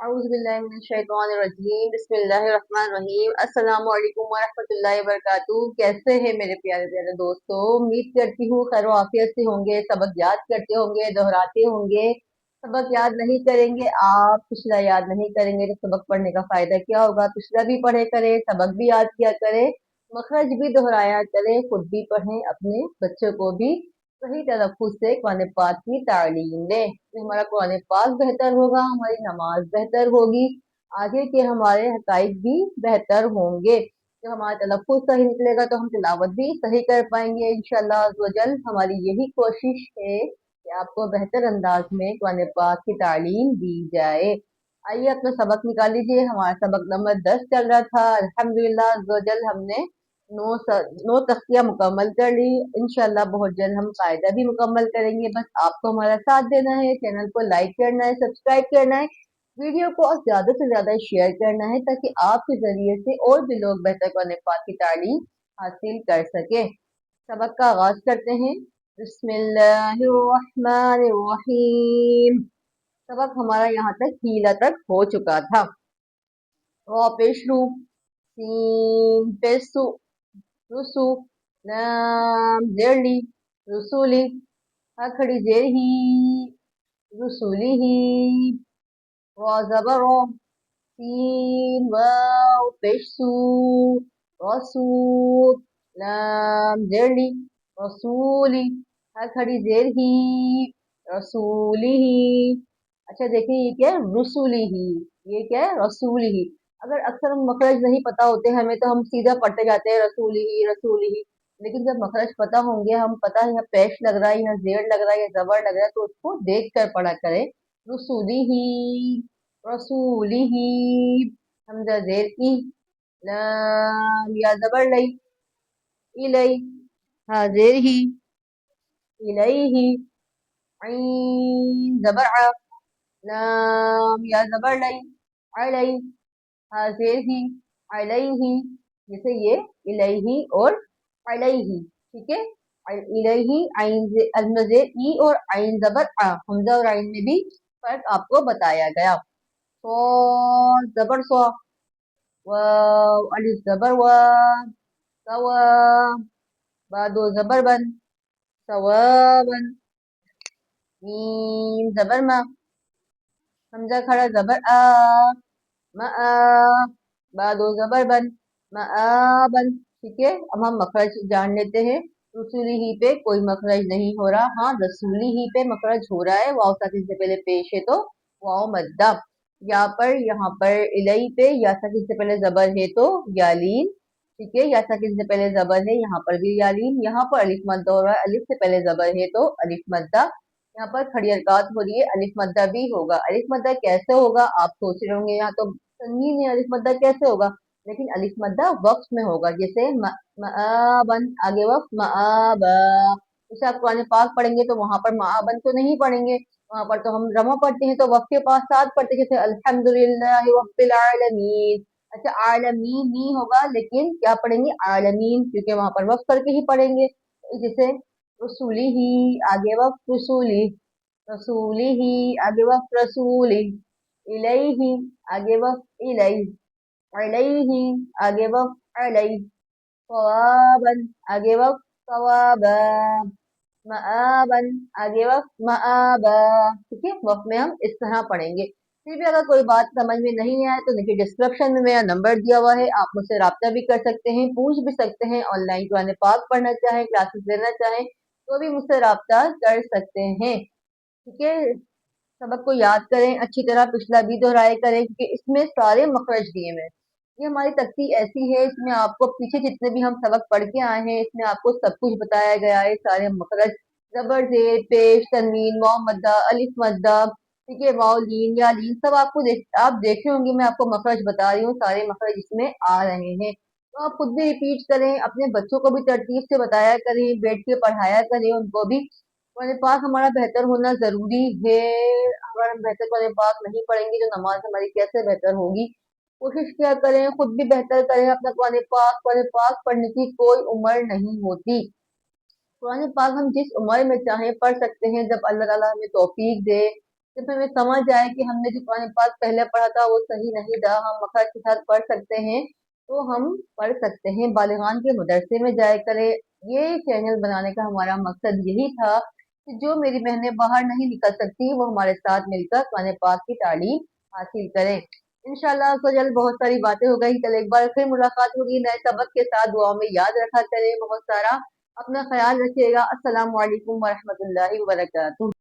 औज़ुबिल्लाहिमिनश्शैतानिर्रजीम बिस्मिल्लाहिर्रहमानिर्रहीम अस्सलामु अलैकुम वरहमतुल्लाहि वबरकातुहू। कैसे हैं मेरे प्यारे प्यारे दोस्तों? उम्मीद करती हूँ खैर आफियत से होंगे। सबक याद करते होंगे, दोहराते होंगे। सबक याद नहीं करेंगे आप, पिछला याद नहीं करेंगे तो सबक पढ़ने का फायदा क्या होगा? पिछला भी पढ़े करें, सबक भी याद किया करें, मखरज भी दोहराया करें, खुद भी पढ़ें, अपने बच्चों को भी सही तलफ़्फ़ुज़ से कुरान पाक की तालीम दें। तो हमारा कुरान पाक बेहतर होगा, हमारी नमाज बेहतर होगी, आगे के हमारे हकाइक भी बेहतर होंगे। जब हमारा तलफ़्फ़ुज़ सही निकलेगा तो हम तिलावत भी सही कर पाएंगे इंशाअल्लाह अज़्ज़ व जल। हमारी यही कोशिश है कि आपको बेहतर अंदाज में कुरान पाक की तालीम दी जाए। आइए अपना सबक निकाल लीजिए। हमारा सबक नंबर 10 चल रहा था। अल्हम्दुलिल्लाह अज़्ज़ व जल हमने नौ तख्तियाँ मुकम्मल कर ली। इंशाल्लाह बहुत जल्द हम कायदा भी मुकम्मल करेंगे। बस आपको हमारा साथ देना है, चैनल को लाइक करना है, सब्सक्राइब करना है, वीडियो को ज्यादा से ज्यादा शेयर करना है ताकि आपके जरिए से और भी लोग बेहतर कुरान पाक की तालीम हासिल कर सके। सबक का आगाज करते हैं। बिस्मिल्लाहिर्रहमानिर्रहीम। सबक हमारा यहाँ तक हीला तक हो चुका था। पेशरू, सीन पेसु, रुसु, लाम जेरली, रुसुली, हा खड़ी जेर ही, रुसुली ही, वा ज़बर रो, सीन वाव पेशु, रसू, लाम जेरली, रसूली, हा खड़ी जेर ही, रसूली ही। अच्छा देखिए ये क्या है? रसूली ही। ये क्या है? रसूली ही। अगर अक्सर हम मखरज नहीं पता होते हमें तो हम सीधा पढ़ते जाते हैं रसूली ही रसूली ही। लेकिन जब मखरज पता होंगे, हम पता है यहाँ पेश लग रहा है, यहाँ जेर लग रहा है, या जबर लग रहा है, तो उसको देख कर पढ़ा करें। रसूली ही, रसूली ही, हमजा जेर ई, लाम या जबर लई, इलई, हा जेर ही, इलैही, ऐन जबर आ, लाम या जबर लई, अलई, हा जेर ही, अलैही। जैसे ये इलैही और अलैही, ठीक है। इलैही आइन अलमजे ई और आइन जबर आ, हमजा और आइन में भी फर्क आपको बताया गया। सो जबर सो, वाव अलिफ जबर वा, सवा, बादो जबर बन, सवाबन, मीम जबर मा, हमजा खड़ा जबर आ, मआ, बादो जबर बन, मआबन, ठीक है। अब हम मखरज जान लेते हैं। रसूली ही पे कोई मखरज नहीं हो रहा। हाँ रसूली ही पे मखरज हो रहा है, वाव साकिन से पहले पेश है तो वाव मद्दा। यहाँ पर इलई पे या साकिन से पहले जबर है तो यालीन, ठीक है। या साकिन से पहले जबर है, यहाँ पर भी यालीन। यहाँ पर अलिफ मद्दा हो रहा है, अलिफ से पहले जबर है तो अलिफ मद्दा। यहाँ पर खड़ी हरकत हो रही है, अलिफ मद्दा भी होगा। अलिफ मद्दा कैसे होगा आप सोच रहे होंगे, यहाँ तो तन्वीन है, अलिफ मद्दा कैसे होगा? लेकिन अलिफ मद्दा वक्फ में होगा। जैसे मआबन, आगे वक्त मआबा। जैसे आप कुरान पाक पढ़ेंगे तो वहां पर मआबन तो नहीं पढ़ेंगे, वहां पर तो हम रमा पढ़ते हैं तो वक्त के पास साथ पढ़ते हैं, जैसे अल्हम्दुलिल्लाहि रब्बिल आलमीन। अच्छा आलमीन नहीं होगा, लेकिन क्या पढ़ेंगे? आलमीन, क्योंकि वहां पर वक्त करके ही पढ़ेंगे। जैसे रसूली ही, आगे वक्त रसूली, रसूली ही, आगे वक्त रसूली, इलैही, आगे वक्त इलैही, अलैही, आगे वक्त अलैही, सवाबन, आगे वक्त सवाबा, मआबन, आगे वक्त मआबा, ठीक है। वक्त में हम इस तरह पढ़ेंगे। फिर भी अगर कोई बात समझ में नहीं आए तो देखिए डिस्क्रिप्शन में मेरा नंबर दिया हुआ है, आप मुझसे राब्ता भी कर सकते हैं, पूछ भी सकते हैं। ऑनलाइन कुरान पाक पढ़ना चाहें, क्लासेस लेना चाहें तो भी मुझसे राब्ता कर सकते हैं, ठीक है। सबक को याद करें अच्छी तरह, पिछला भी दोहराए करें क्योंकि इसमें सारे मखरज दिए हुए हैं। ये हमारी तख्ती ऐसी है, इसमें आपको पीछे जितने भी हम सबक पढ़ के आए हैं इसमें आपको सब कुछ बताया गया है। सारे मखरज, जबर जेर पेश तनवीन वाव मद्दा अलिफ मद्दा, ठीक है, वाव लीन या लीन, सब आपको आप देखे होंगे। मैं आपको मखरज बता रही हूँ, सारे मखरज इसमें आ रहे हैं। तो आप खुद भी रिपीट करें, अपने बच्चों को भी तरतीब से बताया करें, बैठ के पढ़ाया करें उनको भी। कुरान पाक हमारा बेहतर होना जरूरी है। अगर हम बेहतर कुरान पाक नहीं पढ़ेंगे तो नमाज हमारी कैसे बेहतर होगी? कोशिश क्या करें, खुद भी बेहतर करें अपना कुरान पाक पढ़ने की कोई उम्र नहीं होती। कुरान पाक हम जिस उम्र में चाहें पढ़ सकते हैं, जब अल्लाह ताला हमें तौफीक दे, जब हमें समझ आए कि हमने जो कुरान पाक पहले पढ़ा था वो सही नहीं था, हम मखरज के साथ पढ़ सकते हैं, तो हम पढ़ सकते हैं। बालिगान के मदरसे में जाया करें। ये चैनल बनाने का हमारा मकसद यही था कि जो मेरी बहनें बाहर नहीं निकल सकती वो हमारे साथ मिलकर कुरान पाक की तालीम हासिल करें। इंशाल्लाह तो जल्द बहुत सारी बातें हो गई, कल एक बार फिर मुलाकात होगी नए सबक के साथ। दुआ में याद रखा करें बहुत सारा। अपना ख्याल रखिएगा। अस्सलाम वालेकुम वरहमतुल्लाहि वबरकातुहू।